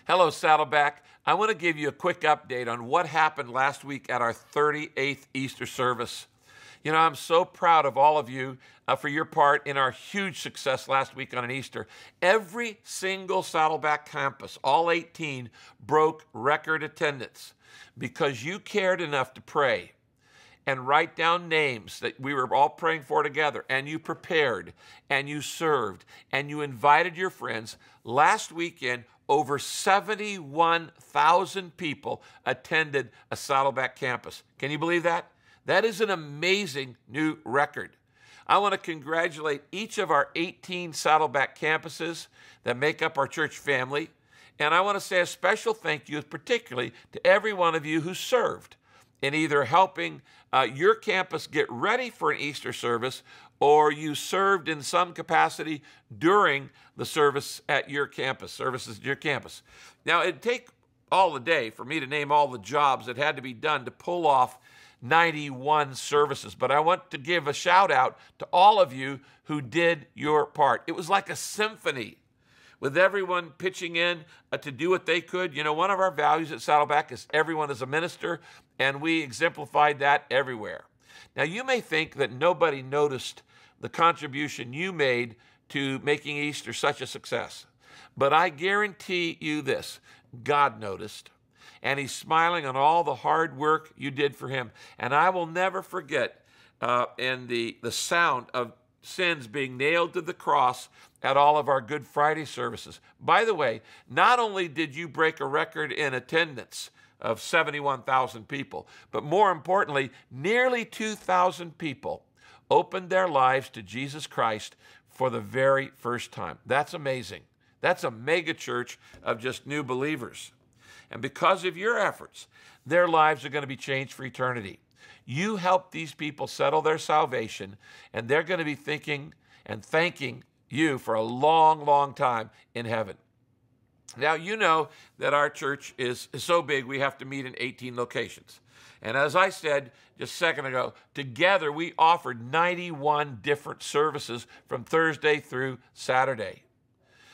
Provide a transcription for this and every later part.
Hello, Saddleback. I want to give you a quick update on what happened last week at our 38th Easter service. You know, I'm so proud of all of you for your part in our huge success last week on an Easter. Every single Saddleback campus, all 18, broke record attendance because you cared enough to pray and write down names that we were all praying for together, and you prepared, and you served, and you invited your friends. Last weekend, over 71,000 people attended a Saddleback campus. Can you believe that? That is an amazing new record. I want to congratulate each of our 18 Saddleback campuses that make up our church family, and I want to say a special thank you particularly to every one of you who served in either helping your campus get ready for an Easter service, or you served in some capacity during the service at your campus, services at your campus. Now, it'd take all the day for me to name all the jobs that had to be done to pull off 91 services, but I want to give a shout out to all of you who did your part. It was like a symphony with everyone pitching in to do what they could. You know, one of our values at Saddleback is everyone is a minister, and we exemplified that everywhere. Now, you may think that nobody noticed the contribution you made to making Easter such a success, but I guarantee you this: God noticed, and He's smiling on all the hard work you did for Him. And I will never forget the sound of sins being nailed to the cross at all of our Good Friday services. By the way, not only did you break a record in attendance of 71,000 people, but more importantly, nearly 2,000 people opened their lives to Jesus Christ for the very first time. That's amazing. That's a mega church of just new believers. And because of your efforts, their lives are going to be changed for eternity. You helped these people settle their salvation, and they're going to be thinking and thanking you for a long, long time in heaven. Now, you know that our church is so big we have to meet in 18 locations. And as I said just a second ago, together we offered 91 different services from Thursday through Saturday.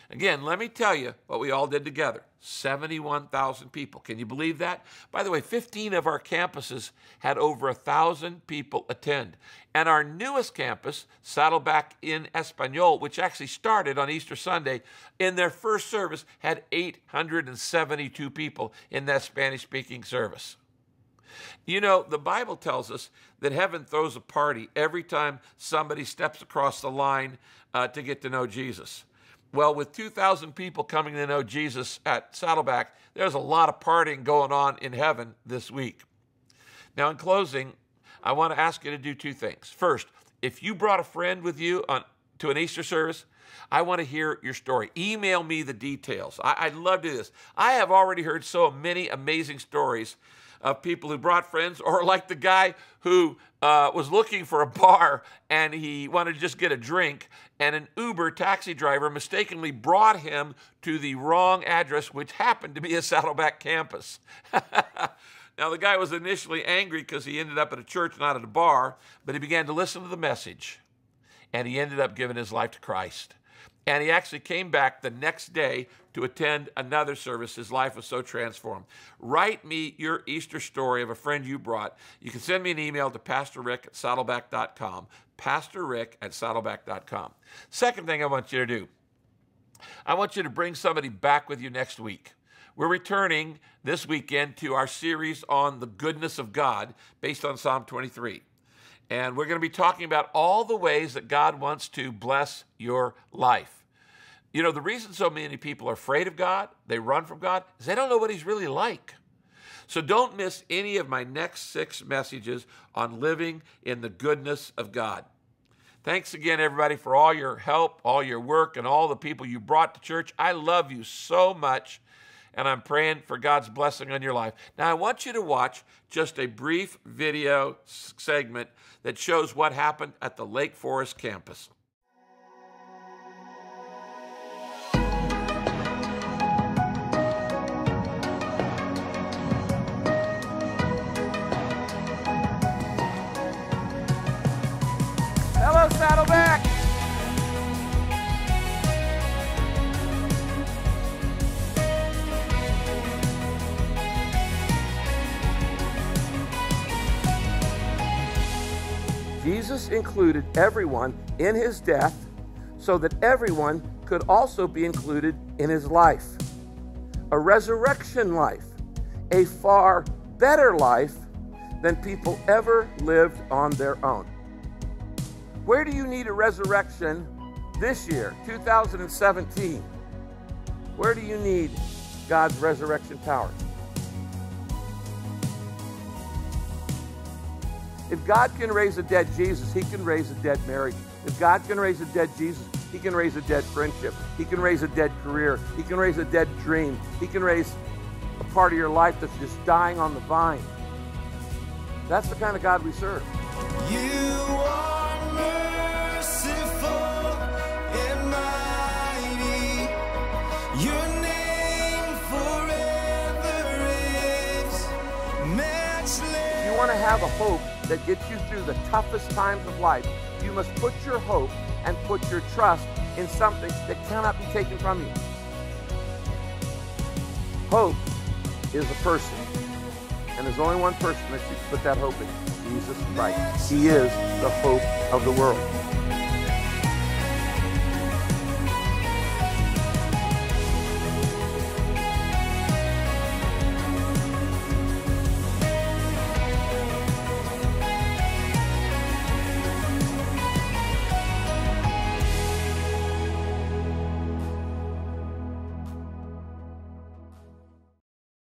Again, let me tell you what we all did together. 71,000 people. Can you believe that? By the way, 15 of our campuses had over 1,000 people attend. And our newest campus, Saddleback in Espanol, which actually started on Easter Sunday, in their first service had 872 people in that Spanish-speaking service. You know, the Bible tells us that heaven throws a party every time somebody steps across the line to get to know Jesus. Well, with 2,000 people coming to know Jesus at Saddleback, there's a lot of partying going on in heaven this week. Now, in closing, I want to ask you to do two things. First, if you brought a friend with you to an Easter service, I want to hear your story. Email me the details. I'd love to do this. I have already heard so many amazing stories of people who brought friends, or like the guy who was looking for a bar and he wanted to just get a drink, and an Uber taxi driver mistakenly brought him to the wrong address, which happened to be a Saddleback campus. Now, the guy was initially angry because he ended up at a church, not at a bar, but he began to listen to the message, and he ended up giving his life to Christ. And he actually came back the next day to attend another service. His life was so transformed. Write me your Easter story of a friend you brought. You can send me an email to pastorrick@saddleback.com, pastorrick@saddleback.com. Second thing I want you to do, I want you to bring somebody back with you next week. We're returning this weekend to our series on the goodness of God based on Psalm 23. And we're going to be talking about all the ways that God wants to bless your life. You know, the reason so many people are afraid of God, they run from God, is they don't know what He's really like. So don't miss any of my next 6 messages on living in the goodness of God. Thanks again, everybody, for all your help, all your work, and all the people you brought to church. I love you so much, and I'm praying for God's blessing on your life. Now, I want you to watch just a brief video segment that shows what happened at the Lake Forest campus. Hello, Saddleback. Jesus included everyone in his death so that everyone could also be included in his life. A resurrection life, a far better life than people ever lived on their own. Where do you need a resurrection this year, 2017? Where do you need God's resurrection power? If God can raise a dead Jesus, he can raise a dead marriage. If God can raise a dead Jesus, he can raise a dead friendship. He can raise a dead career. He can raise a dead dream. He can raise a part of your life that's just dying on the vine. That's the kind of God we serve. You are merciful and mighty. Your name forever is matchless. If you want to have a hope that gets you through the toughest times of life, you must put your hope and put your trust in something that cannot be taken from you. Hope is a person, and there's only one person that you can put that hope in, Jesus Christ. He is the hope of the world.